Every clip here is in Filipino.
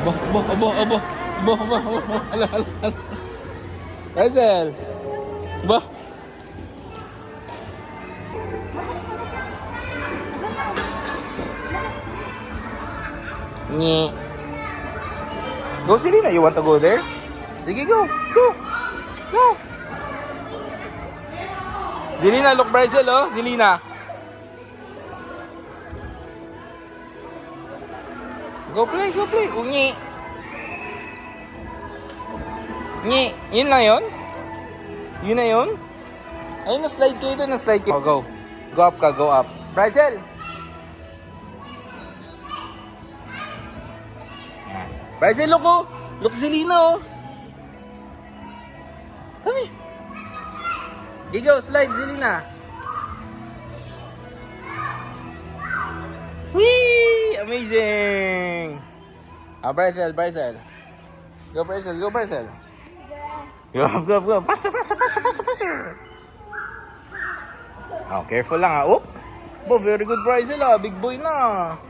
Abo, abo, abo, abo. Abo, abo, abo. Hala, hala, hala. Hazel. Abo. Nyi. Go, Selena. You want to go there? Sige, go. Go. Go. Zelina, look Brazil, oh. Zelina. Go play, go play. Unyi. Nyi. Yun lang yun? Yun na yun? Ayun, na-slide kayo doon. Na-slide kayo. Oh, go. Go up ka, go up. Brazil. Brazil, look, oh. Look, Zelina, oh. Hey. Ikaw, slide, Zelina. Whee! Amazing! Brazil, Brazil. Go, Brazil, go, Brazil. Go, go, go. Faster, faster, faster, faster, faster. Oh, careful lang, ah. Oh, oh, very good, Brazil, ah. Big boy na.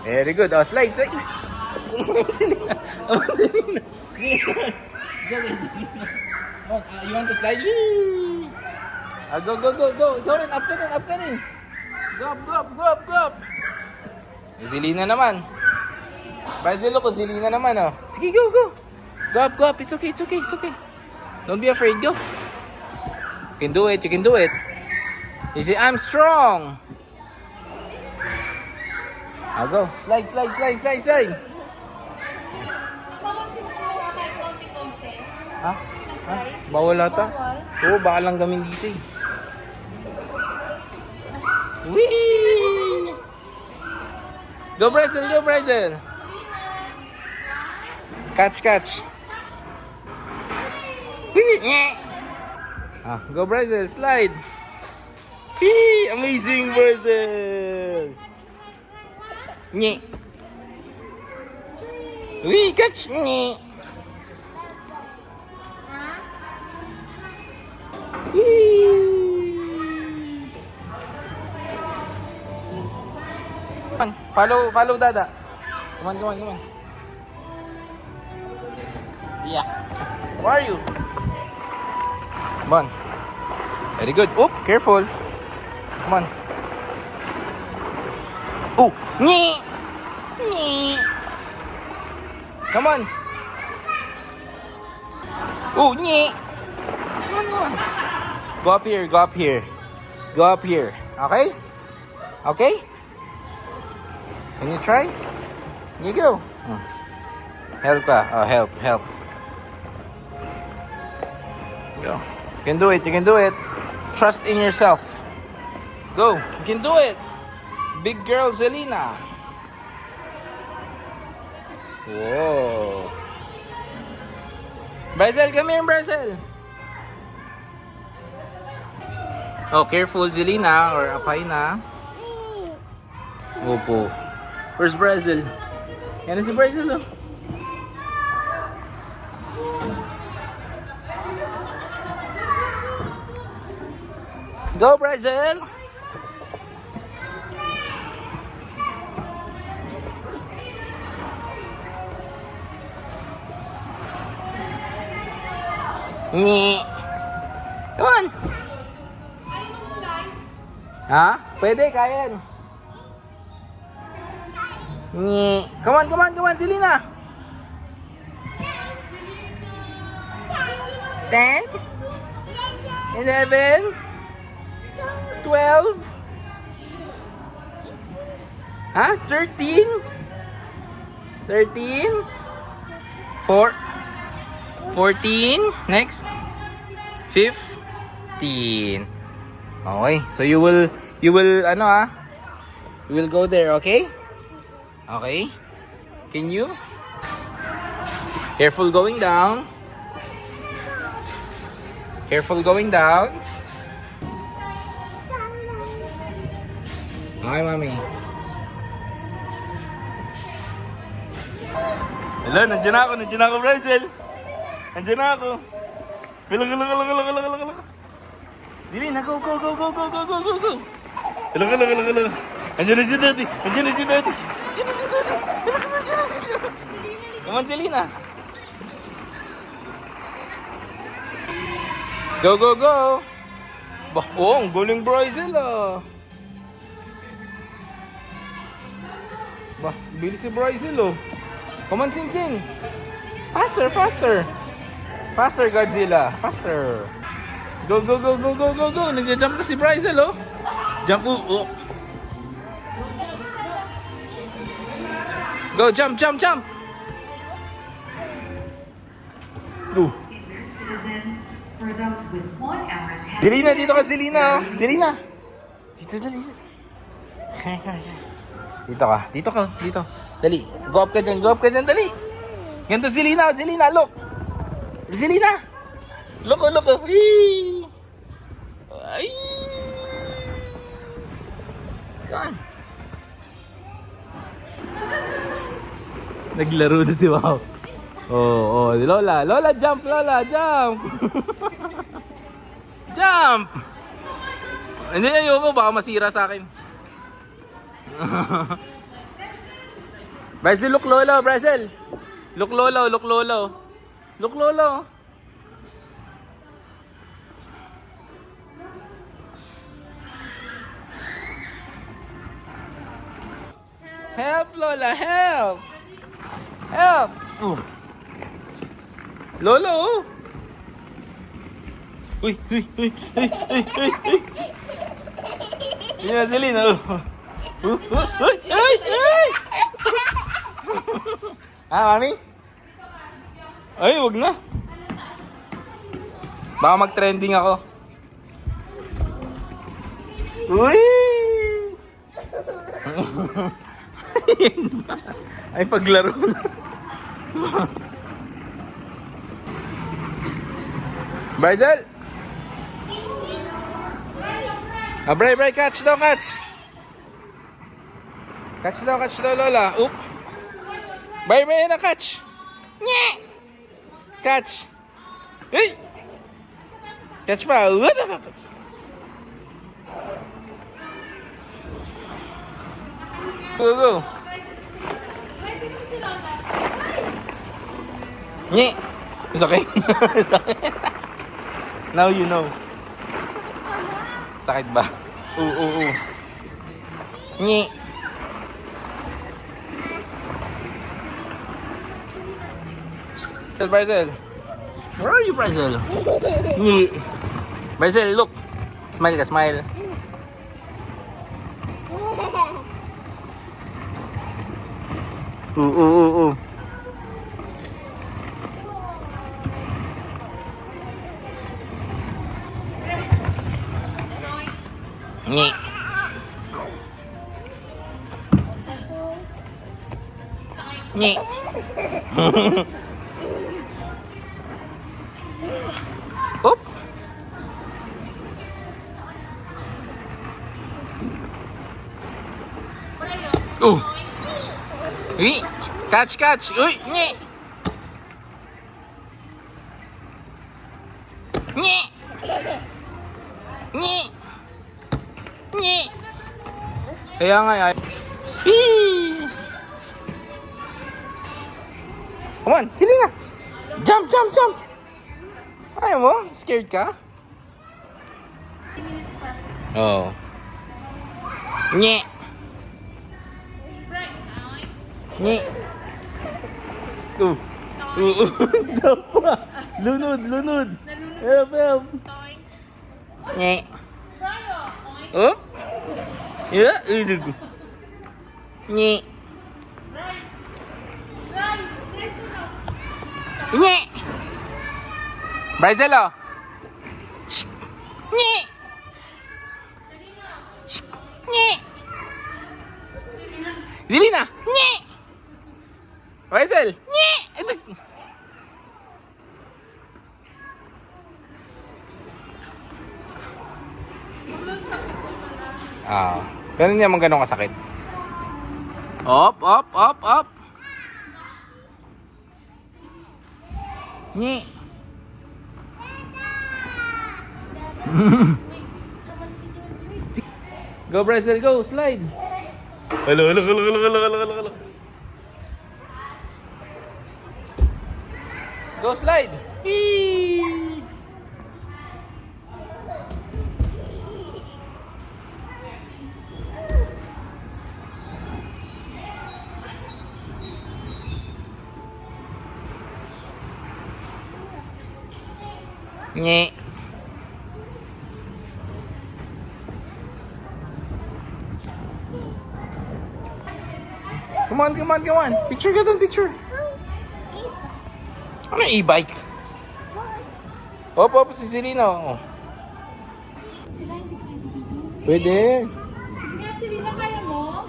Very good. Oh, slide, slide. Zelina. Oh, Zelina. You want to slide? Go, go, go, go. Go rin, up ka rin, up ka rin. Go up, go up, go up, go up. Zelina naman. Brazil ko, Zelina naman, oh. Sige, go, go. Go up, go up. It's okay, it's okay, it's okay. Don't be afraid, go. You can do it, you can do it. You see, I'm strong. I'll go. Slide, slide, slide, slide, slide. Ha? Ha? Bawal ata? Oo, baka lang gamin dito eh. Whee! Go Brazil, go Brazil! Catch, catch! Whee! Ah, go Brazil, slide! Whee! Amazing Brazil! Nye! Whee! Catch! Nye! Come on, follow Dada. Come on, come on, come on. Yeah. Where are you? Come on. Very good. Oh, careful. Come on. Oh, nee. Nee. Come on. Oh, nee. Come on, come on. Go up here, go up here. Go up here. Okay? Okay? Can you try? Here you go. Help ka. Oh, help, help. Go. You can do it, you can do it. Trust in yourself. Go. You can do it. Big girl, Zelina. Whoa. Brazil, come here, Brazil. Oh, careful, Zelina, or apay na. Opo. Where's Brazil? Yan na si Brazil, oh. Go, Brazil! Nye. Come on. Ha? Pwede, kaya yan. Nye. Come on, come on, come on, Selena. 10 11 12 Ha? 13 13 4 14 next 15. Okay, so you will ano ah? You will go there, okay? Okay? Can you? Careful going down. Careful going down. Okay, mami. Hello, nandiyan ako, Brazil. Nandiyan na ako. Dili na, go. Hello. Andiyan na si Daddy. Andiyan na si Daddy. Andiyan na si Daddy. Come on, Selena. Go, go, go. Bah, oh, ang galing Bryzel ah. Bah, bilis si Bryzel oh. Come on, Sing Sing. Faster, faster. Faster, Godzilla. Faster. Go, go, go, go, go, go, go. Nag-jump na si Bryzel oh. Jump, oh. Go, jump, jump, jump. Go. For those with 1 hour test. Selena, dito ka, Selena. Oh. Selena. Dito, dali. Dito ka, dito ka, dito. Dali. Go up ka dyan, dali. Ganito, Selena, Selena, look. Selena. Look, look. Whee! Ay. Kan. Naglaro na si Wow. Oh, Lola. Lola, jump, Lola, jump. Jump! Hindi, ayoko. Baka masira sa akin. Brazil, look Lolo, Brazil. Look Lolo, look Lolo. Look Lolo. Help, Lola, help! Help! Lolo! Uy! Yan na, Selena. Ay! Mami? Ay, wag na. Baka mag-trending ako. Uy! Ay, paglaro na. Bryzel! Bray, catch daw, catch! Catch daw, Lola. Oop! Bray, na, catch! Nye! Catch! Hey! Catch pa! Go! Nye! It's okay. Now you know. Sakit ba? Oo. Nye! Bryzel. Where are you, Bryzel? Nye! Bryzel, look! Smile ka, smile. Oo. Nye. Nye. Op. Uy. Catch. Uy, nye. Nye. Kaya nga ay. Come on, Selena. Jump. Ayaw mo? Scared ka? Oh. Nye. Dapat. Lunod. Help. Nye. Oh? Yeah, Nye. Nye. Bryzel, oh. Nye. Selena. Nye. Bryzel. Nye. Pero hindi naman ganun kasakit. Up. Nye. Go, Bryzel, go. Slide. Hello, hello, hello, hello, hello, hello, hello, hello. Go slide. Whee! Nye. Come on, come on, come on. Picture ka dun, picture. Ano e-bike? Opo, si Serena. Oh. Sila hindi pwede dito. Pwede. Sige nga, Serena, kaya mo?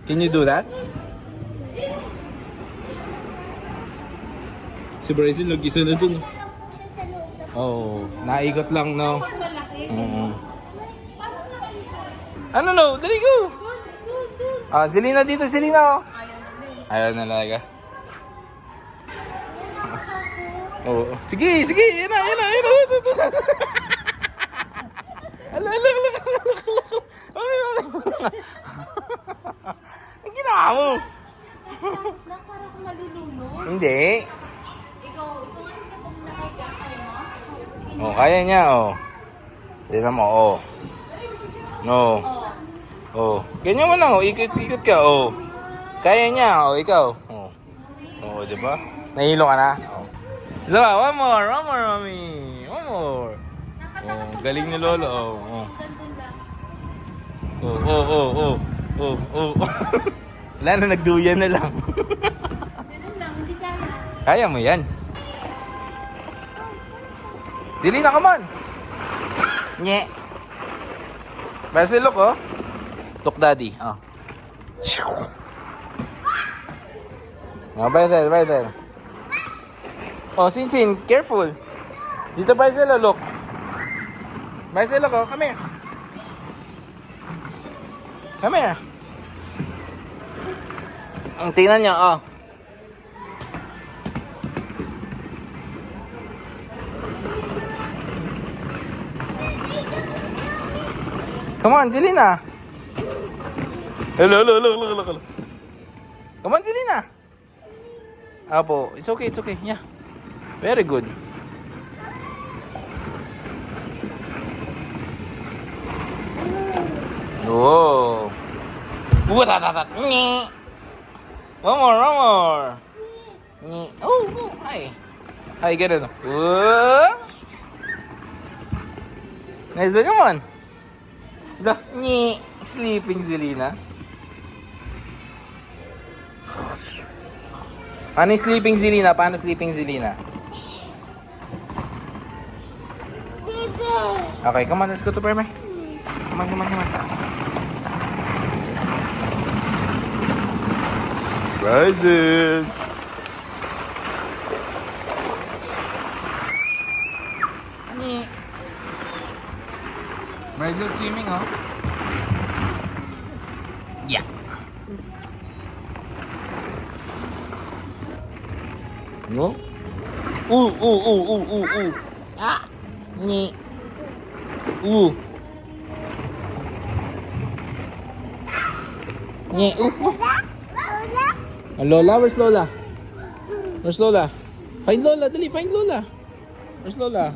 Can you do that? Si Brazil, nag-isa na dun. Oh, naikot lang, no? Ang malaki. Oo. Paano nakalimutan? Ano, no? Dali go! Doon. Ah, Selena dito, Selena, oh. Ayaw na din. Ayaw na talaga. Oo. Sige, sige. Yan na, yan na, yan na. Ala, ala, ala. Ay, ay. Ang ginawa mo? Na parang malulunod. Hindi. Ikaw nga sila kung nakaya kaya mo? Sige. Oh, kaya niya, oh. Tignan mo, oh. No. Oh. Oh. Ganyan mo lang, oh. Ikot-ikot ka, oh. Kaya niya, oh. Ikaw. Oh. Oo, di ba? Nahilo ka na? Oh. So, one more, mommy. One more. Oh, galing ni Lolo, oh. Oh. Doon lang. Oh, oh, oh, oh. Oh, oh. Wala na, nagduyan na lang. Doon lang, hindi kaya. Kaya mo yan. Dili na, come on. Nye. Basta look, oh. Look, daddy. Oh. Oh, right there, right there. Oh, Sin, careful. Dito, Barcelo, look. Barcelo, oh, come here. Come here. Ang tingnan niya, oh. Come on, Zelina. Hello, hello, hello, hello, hello. Come on, Zelina. Apo, it's okay, it's okay. Yeah. Very good. Whoa. Ooh, that. Nye. One more. Nye. Oh, hi. Hi, get it. Whoa. Nice, come on. Da, nye. Sleeping, Zelina. Paano yung sleeping Zelina? Paano sleeping Zelina? Okay, come on, let's go to Perme. Come on. Rising. Brazil swimming, oh. Yeah. No? Ooh. Ah! Ni. Ooh. Ni. Ooh. Lola? Where's Lola? Where's Lola? Find Lola, dali, find Lola. Where's Lola?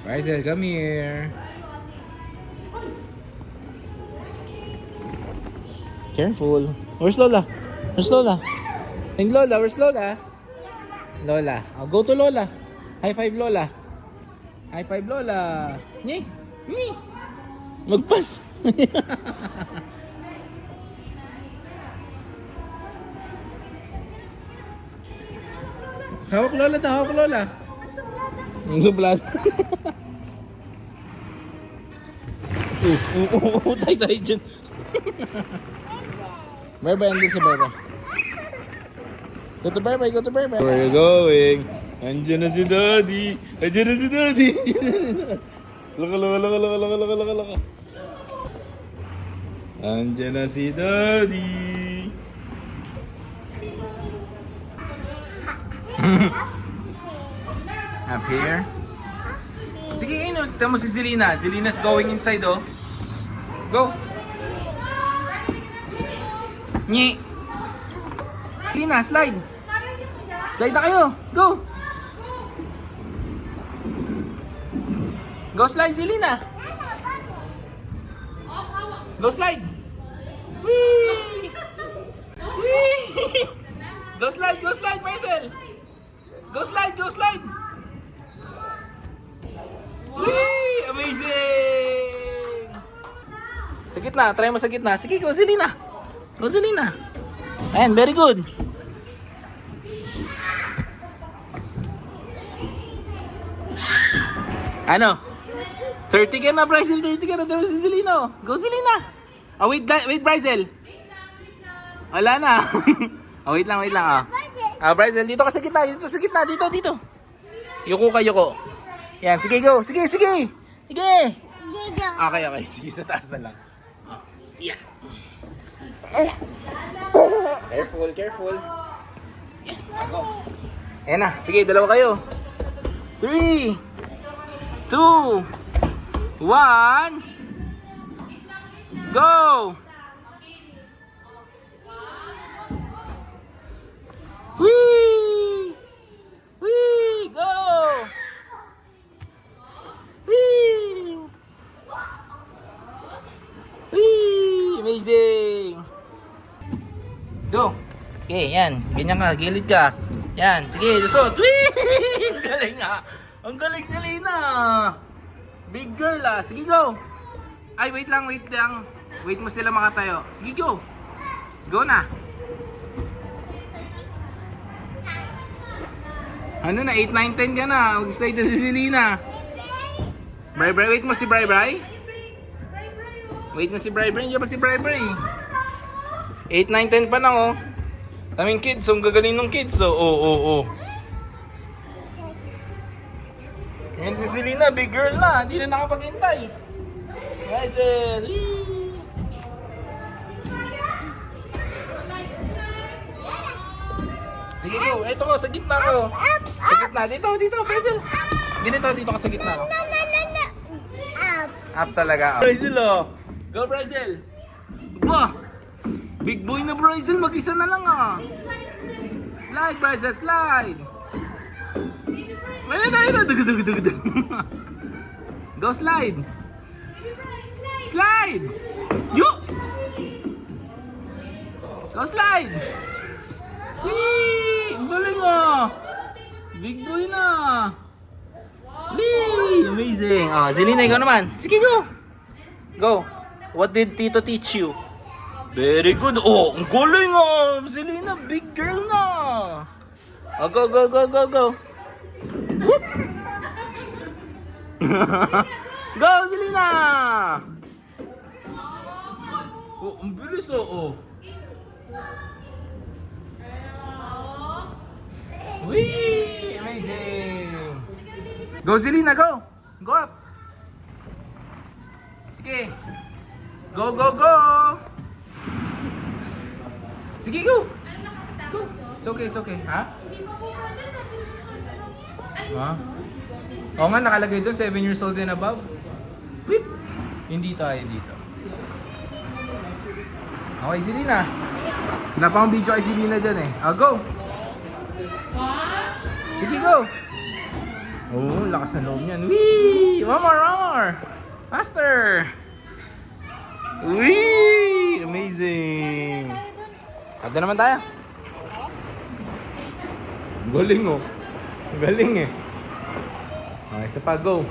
Rizel, come here. Careful. Where's Lola? Where's Lola? Find Lola, where's Lola? Lola. Oh, go to Lola. High five Lola. High five Lola. Ni. Magpas. Hawak Lola to, hawak Lola. Ang sublad. Tay dyan. Bye-bye, andun sa bye-bye. Go to bye-bye. Where are you going? Andiyan na si Daddy. Laka. Andiyan na si Daddy. Up here. Sige, tama mo si Zelina. Zelina's going inside, oh. Go. Nyi. Selena, slide. Slide na kayo. Go. Go slide, Selena. Go slide. Whee! Whee! Go slide, Marcel. Go slide. Whee! Amazing! Sa gitna, try mo sa gitna. Sige, go Selena. Go Selena. Ayan, very good. Ano? 30 ka na, Bryzel. 30 ka na. Dami si Selena. Go Selena. Oh, wait, Bryzel. Wala na. Oh, wait lang. Bryzel, dito ka sa gitna. Dito. Yuko ka, yuko. Yan, sige, go. Sige. Okay. Sige, sa taas na lang. Oh, yeah. Careful. Yan, go. Ayan na. Sige, dalawa kayo. 3, 2, 1, go! Whee! Go! Whee! Amazing! Go! Okay, yan. Ganyan ka, gilid ka. Yan, sige, lusot. Whee! Ang galing nga. Ang galing Selena. Big girl ah. Sige, go. Ay, wait lang. Wait mo sila makatayo. Sige, go. Go na. Ano na, 8, 9, 10 ka na. Mag-slide na si Selena. Bray, wait mo si Bray. Wait mo si Bray. Hindi pa si Bray. 8, 9, 10 pa lang oh. Kaming kids, ang gagaling ng kids oh. Oo. Ngayon si Selena, big girl na. Hindi na nakapag-hintay. Guys, sige go. Ito ko, sa gitna ko. Sa gitna. Dito, Bryzel. Ganito, dito ka sa gitna ko. Up talaga. Bryzel oh. Go, Bryzel. Ba! Big boy na Bryzel. Mag-isa na lang ah. Slide, Bryzel. Slide. Ayun na. Dug. Go slide. Slide. Yo. Go slide. Whee! Ang galing ah. Big boy na. Whee! Amazing. Ah, Selena, ikaw naman. Sige, go. Go. What did Tito teach you? Very good. Oh, ang galing ah. Selena, big girl na. Oh, go. Whoop! Go, Selena! Oh, ang bilis oh. Whee! Amazing! Go, Selena, go! Go up! Sige! Go! Sige, go! Go! It's okay. Ha? Ha? Oo nga, nakalagay doon 7 years old and above. Whip! Hindi tayo dito. Okay, Selena. Wala pa akong video kay Selena dyan eh. Go! Sige, go! Oh, lakas na loob niyan. Whee! One more! Faster! Whee! Amazing! Kada naman tayo. Galing oh. Galing eh. Okay, isa pa, go.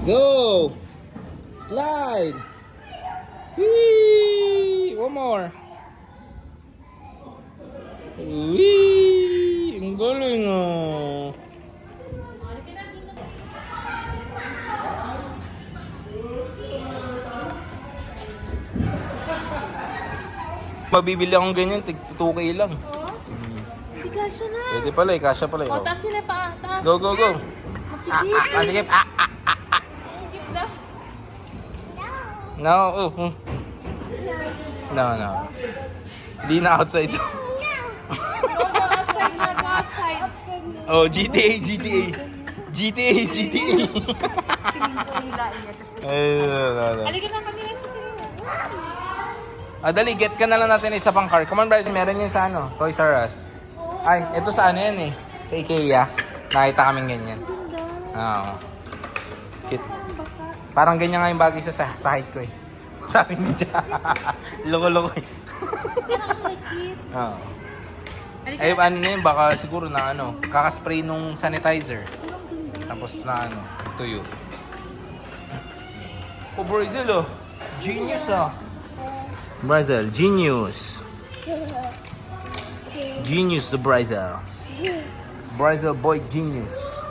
Go! Slide! Whee! One more. Whee! Ang galing oh. Mabibili akong ganyan, 2K lang. Hindi kasya na. Pwede pala eh, kasya pala eh. O, taas sila pa. Taas. Go. Masigip. Masigip. Masigip na. No. No. Hindi na outside. Go outside na. Go outside. Oh, GTA. GTA, GTA. Tingin ko hilain niya. Ay, Halika na kami lang sa sila. dali, get ka na lang natin isa pang car. Come on, Bryce. Meron yun sa ano, Toys R Us. Ay, ito sa ano yan eh. Sa IKEA. Nakita kaming ganyan. Oo. Cute. Parang ganyan nga yung bagay sa height ko eh. Sabi ni Jia. Loko-loko eh. Oo. Ay, ano na yun, baka siguro na ano, kakaspray nung sanitizer. Tapos na ano, tuyo. Oh, Brazil oh. Genius ah. Brazil, genius. Genius the Brazil. Brazil boy genius.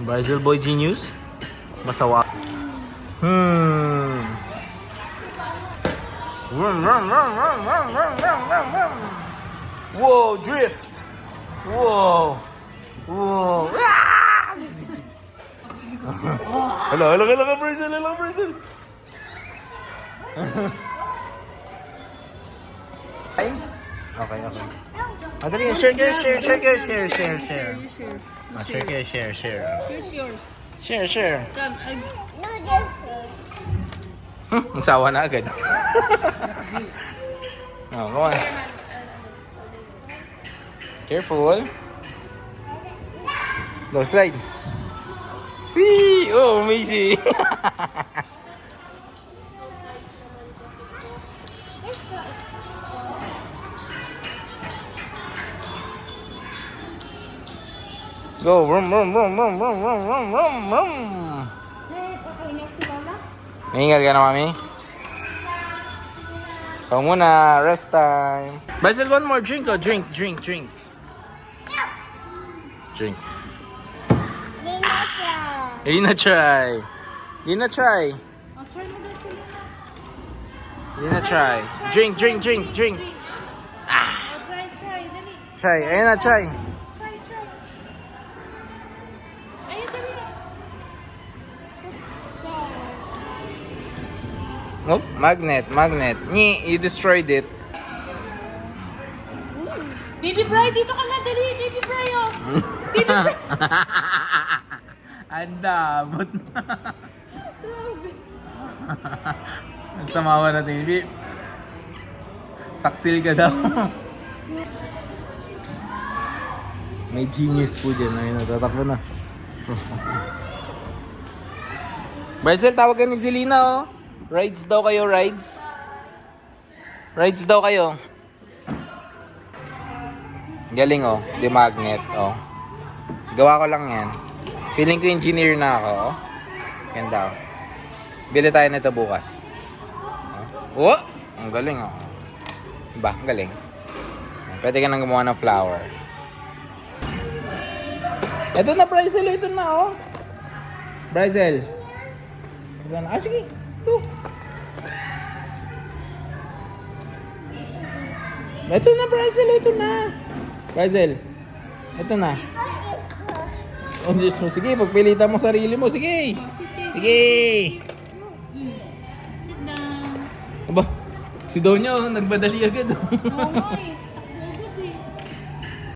Brazil boy genius? Masawa. Vroom, vroom, vroom, vroom, vroom, vroom, vroom, vroom, vroom. Whoa, drift. Whoa. Whoa. Ah! Hello, Brazil, hello, Brazil. Okay. Madali, share. Ah, share. Here's yours. Share. Come, Ang sawa na agad. Oh, come on. Careful. Go, slide. Whee! Oh, amazing. Go, vroom. Mahingal ka na, mami? Ikaw muna, rest time. Basil, one more drink, oh. Drink. Drink. Lina, try. I'll try mo daw sila. Lina, try. Drink. I'll try. Dali. Try. Ayun na, try. Try. Ayun, dali. Oh, magnet. You destroyed it. Baby Bri, dito ka na. Dali, Baby Bri, oh. Baby Bri. Ang damot. Samawa na TV. Taksil ka daw. May genius po dyan. Ayun, natatakbo na. Brazil, tawag ka ni Zelina, oh. Rides daw kayo. Galing, oh. Di magnet, oh. Gawa ko lang yan. Feeling ko engineer na ako, oh. Ganda, oh. Bili tayo nito bukas. Oh, ang galing, oh. Diba? Ang galing. Pwede ka nang gumawa ng flower. Ito na, Bryzel. Ito na, oh. Bryzel. Ito na. Ah, sige. Ito. Ito na, Bryzel. Ito na. Bryzel. Ito na. Oh, Diyos mo. Sige, pagpilitan mo sarili mo. Sige. Sige. Sit down. Aba, si Donya, oh, nagbadali agad. Oh. Oo nga eh.